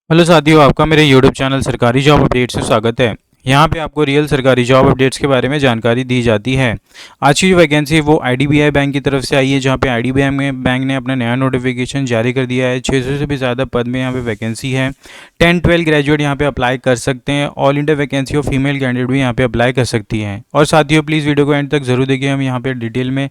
Hello साथियों, आपका मेरे यूट्यूब चैनल सरकारी जॉब अपडेट्स से स्वागत है। यहाँ पे आपको रियल सरकारी जॉब अपडेट्स के बारे में जानकारी दी जाती है। आज की जो वैकेंसी है वो आईडीबीआई बैंक की तरफ से आई है, जहाँ पे आईडीबीआई बैंक ने अपना नया नोटिफिकेशन जारी कर दिया है। 600 से भी ज़्यादा पद में यहाँ पे वैकेंसी है। 10-12 ग्रेजुएट यहाँ पे अप्लाई कर सकते हैं। ऑल इंडिया वैकेंसी और फीमेल कैंडिडेट भी यहाँ पे अप्लाई कर सकती हैं। और साथियों, प्लीज़ वीडियो को एंड तक जरूर देखिए। हम यहाँ पे डिटेल में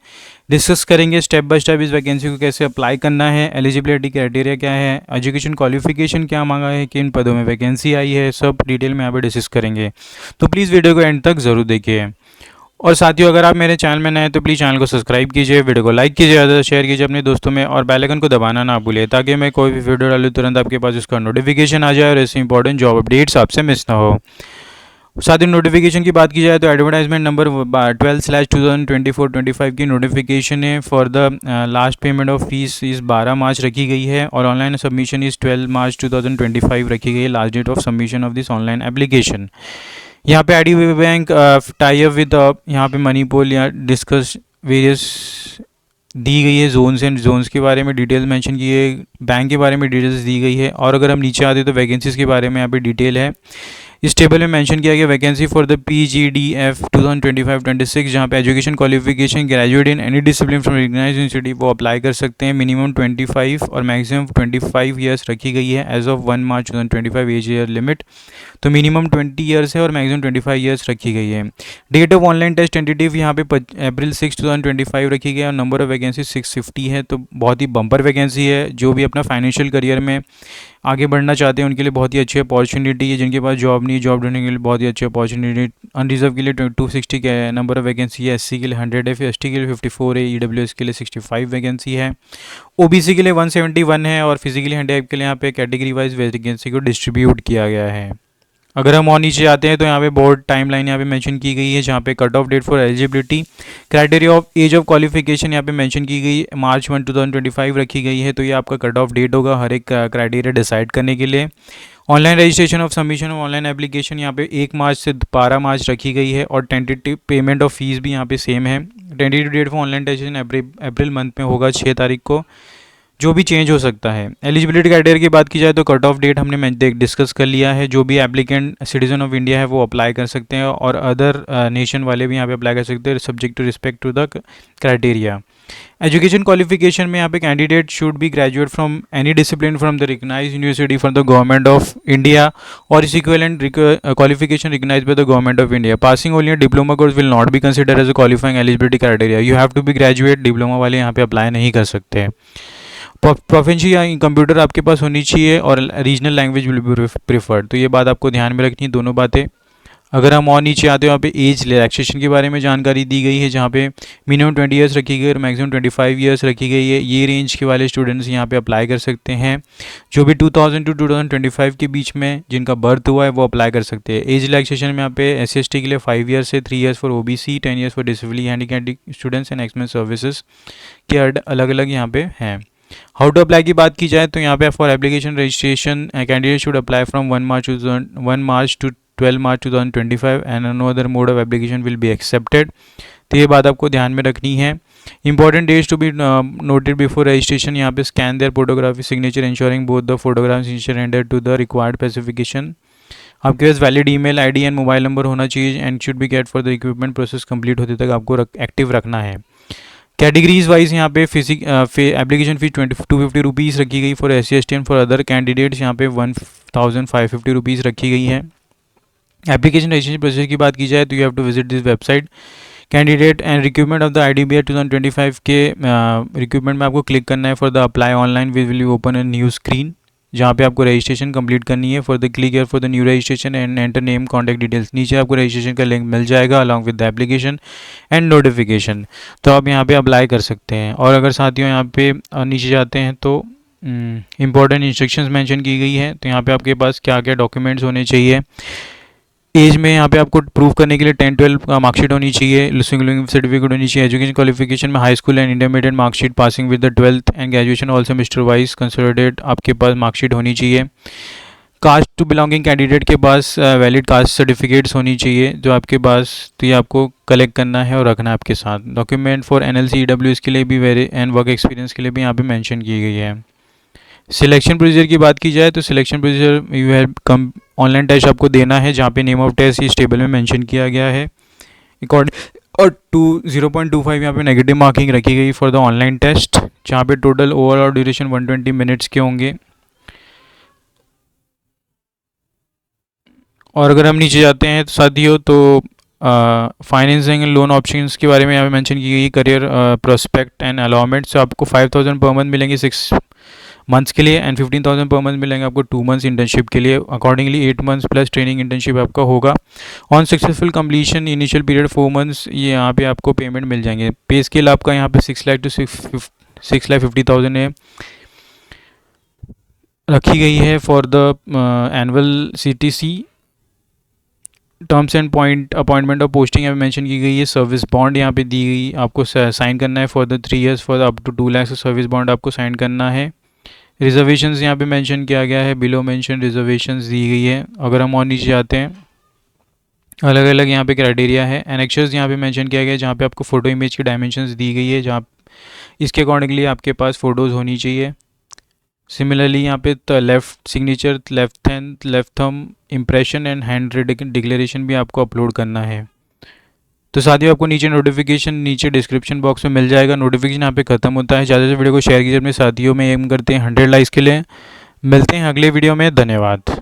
डिस्कस करेंगे स्टेप बाय स्टेप इस वैकेंसी को कैसे अप्लाई करना है, एलिजिबिलिटी क्राइटेरिया क्या है, एजुकेशन क्वालिफिकेशन क्या मांगा है, किन पदों में वैकेंसी आई है, सब डिटेल में यहाँ पे डिस्कस करेंगे। तो प्लीज़ वीडियो को एंड तक ज़रूर देखिए। और साथियों, अगर आप मेरे चैनल में नए हैं तो प्लीज़ चैनल को सब्सक्राइब कीजिए, वीडियो को लाइक कीजिए, ज़्यादा शेयर कीजिए अपने दोस्तों में और बेल आइकन को दबाना ना भूलिए, ताकि मैं कोई भी वीडियो डालूँ तुरंत आपके पास उसका नोटिफिकेशन आ जाए और ऐसे इंपॉर्टेंट जॉब अपडेट्स आपसे मिस ना हो। साथ ही नोटिफिकेशन की बात की जाए तो एडवर्टाइजमेंट नंबर 12/2024-25 की नोटिफिकेशन है for the last payment of fees इस 12 मार्च रखी गई है और ऑनलाइन सबमिशन इस 12 मार्च 2025 रखी गई है, last date of submission of this online application. यहाँ पे IDBI bank tie up with यहाँ पे मणिपुर या डिस्कस वेरियस दी गई है जोन्स एंड जोन्स के बारे में डिटेल्स मेंशन की है, बैंक के बारे में डिटेल्स दी गई है। और अगर हम नीचे आते तो वैकेंसीज के बारे में यहाँ पे डिटेल है। इस टेबल में मेंशन किया गया वैकेंसी फॉर द पीजीडीएफ 2025-26, जहाँ पे education qualification graduate in any discipline from recognised university वो अप्लाई कर सकते हैं। मिनिमम 25 और मैक्सिमम 25 ईयर्स रखी गई है as of 1 March 2025 as year limit. तो मिनिमम 20 ईयर्स है और मैक्सिमम 25 ईयर्स रखी गई है। Date of online test tentative यहाँ पे अप्रैल 6 2025 रखी गई है और नंबर ऑफ वैकेंसी 650 है। तो बहुत ही बम्पर वैकेंसी है। जो भी अपना फाइनेंशियल करियर में आगे बढ़ना चाहते हैं उनके लिए बहुत ही अच्छी अपॉर्चुनिटी है। जिनके पास जॉब नहीं, जॉब ढूंढने के लिए बहुत ही अच्छी अपॉर्चुनिटी। अनरिजर्व के लिए 260 के नंबर ऑफ वैकेंसी है, एससी के लिए 100 है, फिर एसटी के लिए 54 है, ईडब्ल्यूएस के लिए 65 वैकेंसी है, ओबीसी के लिए 171 है और फिजिकली हैंडिकैप के लिए यहाँ पे कैटेगरी वाइज वैकेंसी को डिस्ट्रीब्यूट किया गया है। अगर हम और नीचे आते हैं तो यहाँ पे बोर्ड टाइमलाइन यहाँ पे मेंशन की गई है, जहाँ पे cut off date for eligibility criteria of age of qualification यहाँ पे मेंशन की गई, मार्च 1 2025 रखी गई है। तो ये आपका कट ऑफ डेट होगा हर एक क्राइटेरिया डिसाइड करने के लिए। Online registration of submission of online application यहाँ पे 1 मार्च से 12 मार्च रखी गई है और टेंटेटिव पेमेंट ऑफ फीस भी यहाँ पे सेम है। Tentative date for online registration April month में होगा 6 तारीख को, जो भी चेंज हो सकता है। एलिजिबिलिटी क्राइटेरिया की बात की जाए तो कट ऑफ डेट हमने डिस्कस कर लिया है। जो भी एप्लीकेंट सिटीजन ऑफ इंडिया है वो अप्लाई कर सकते हैं और अदर नेशन वाले भी यहाँ पे अप्लाई कर सकते हैं, subject to respect to the criteria. Education qualification में यहाँ पे candidate should be graduate from any discipline from the recognised university from the government of India और इस equivalent qualification recognised by the government of India. Passing only diploma course will not be consider as a qualifying eligibility criteria. You have to be graduate, diploma वाले यहाँ पे apply नहीं कर सकते। Proficiency या computer आपके पास होनी चाहिए और regional language will be preferred. तो ये बात आपको ध्यान में रखनी है, दोनों बातें। अगर हम और नीचे आते हैं वहाँ पे एज रिलैक्सेशन के बारे में जानकारी दी गई है, जहाँ पे मिनिमम 20 ईयर्स रखी गई और मैक्सिमम 25 ईयर्स रखी गई है। ये रेंज के वाले स्टूडेंट्स यहाँ पे अप्लाई कर सकते हैं। जो भी 2000 टू 2025 के बीच में जिनका बर्थ हुआ है वो अप्लाई कर सकते हैं। एज रिलैक्सेशन में यहाँ पे SC/ST के लिए 5 ईयर्स है, 3 years for OBC, 10 years for disabled handicapped students and exmen's services के अलग अलग यहाँ पे हैं। हाउ टू अप्लाई की बात की जाए तो यहाँ पे for application registration candidate should apply from 1 March to 12 March 2025 and no other mode of application will be accepted. तो ये बात आपको ध्यान में रखनी है। Important dates to be noted before registration, यहाँ पे scan their photography signature ensuring both the photograph signature render to the required specification. आपके पास valid email ID and mobile number होना चाहिए and should B get for the equipment process complete होते तक आपको active रखना है। कैटेगरीज वाइज यहाँ पे एप्लीकेशन फीस 250 रुपीज़ रखी गई for SC/ST and for other candidates यहाँ पे 1550 रुपीज़ रखी गई है। एप्लीकेशन रजिस्ट्रेशन प्रोसेस की बात की जाए तो you have to visit this website. Candidate and recruitment of the IDBI 2025 के रिक्रूटमेंट में आपको क्लिक करना है for the apply online will you open a new screen, जहाँ पे आपको रजिस्ट्रेशन कंप्लीट करनी है। For the click here for the new registration and enter name contact details. नीचे आपको रजिस्ट्रेशन का लिंक मिल जाएगा along with the application and notification. तो आप यहाँ पे अप्लाई कर सकते हैं। और अगर साथियों यहाँ पे नीचे जाते हैं तो इंपॉर्टेंट इंस्ट्रक्शंस मेंशन की गई है। तो यहाँ पे आपके पास क्या क्या डॉक्यूमेंट्स होने चाहिए। एज में यहाँ पे आपको प्रूव करने के लिए 10-12 का मार्कशीट होनी चाहिए, सिंगल सर्टिफिकेट होनी चाहिए। एजुकेशन क्वालिफिकेशन में high school and intermediate marksheet passing with the 12th and graduation all semester wise consolidated आपके पास मार्कशीट होनी चाहिए। कास्ट टू बिलोंगिंग कैंडिडेट के पास वैलिड कास्ट सर्टिफिकेट्स होनी चाहिए जो आपके पास, तो ये आपको कलेक्ट करना है और रखना है आपके साथ। डॉक्यूमेंट फॉर NLC EWS के लिए भी वेरी एंड वर्क एक्सपीरियंस के लिए भी यहाँ पे मेंशन की गई है। सिलेक्शन प्रोसीजर की बात की जाए तो selection procedure you have come online test आपको देना है, जहाँ पे नेम ऑफ टेस्ट इस टेबल में मेंशन किया गया है। अकॉर्डिंग और 0.25 यहाँ पे नेगेटिव मार्किंग रखी गई फॉर द ऑनलाइन टेस्ट, जहाँ पे टोटल ओवरऑल ड्यूरेशन 120 मिनट्स के होंगे। और अगर हम नीचे जाते हैं तो साथियों, तो फाइनेंसिंग एंड लोन ऑप्शंस के बारे में यहाँ पे मेंशन की गई, करियर प्रोस्पेक्ट एंड अलाउमेंट। से आपको 5,000 पर मंथ मिलेंगे 6 मंथ्स के लिए, एंड 15,000 पर मंथ मिलेंगे आपको 2 मंथ्स इंटर्नशिप के लिए। Accordingly 8 months plus training internship आपका होगा। On successful completion initial period 4 months, ये यहाँ पे आपको पेमेंट मिल जाएंगे। पे स्केल आपका यहाँ पे 6 लाख टू 6,50,000 है रखी गई है for the annual CTC। Terms and appointment और पोस्टिंग यहाँ पे मेंशन की गई है। सर्विस बॉन्ड यहाँ पे दी गई, आपको साइन करना है for the 3 years for up to 2 lakh service bond आपको साइन करना है। रिजर्वेशंस यहाँ पे मेंशन किया गया है, बिलो मेंशन रिजर्वेशंस दी गई है। अगर हम और नीचे जाते हैं, अलग अलग यहाँ पे क्राइटेरिया है। एनेक्चर्स यहाँ पे मेंशन किया गया है, जहाँ पे आपको फ़ोटो इमेज की डायमेंशंस दी गई है, जहाँ इसके अकॉर्डिंगली आपके पास फ़ोटोज़ होनी चाहिए। सिमिलरली यहाँ पे left signature, left hand, left thumb impression and hand written declaration भी आपको अपलोड करना है। तो साथियों, आपको नीचे नोटिफिकेशन नीचे डिस्क्रिप्शन बॉक्स में मिल जाएगा। नोटिफिकेशन यहाँ पे खत्म होता है। ज़्यादा से वीडियो को शेयर कीजिए अपने साथियों में, एम करते हैं 100 लाइक्स के लिए। मिलते हैं अगले वीडियो में, धन्यवाद।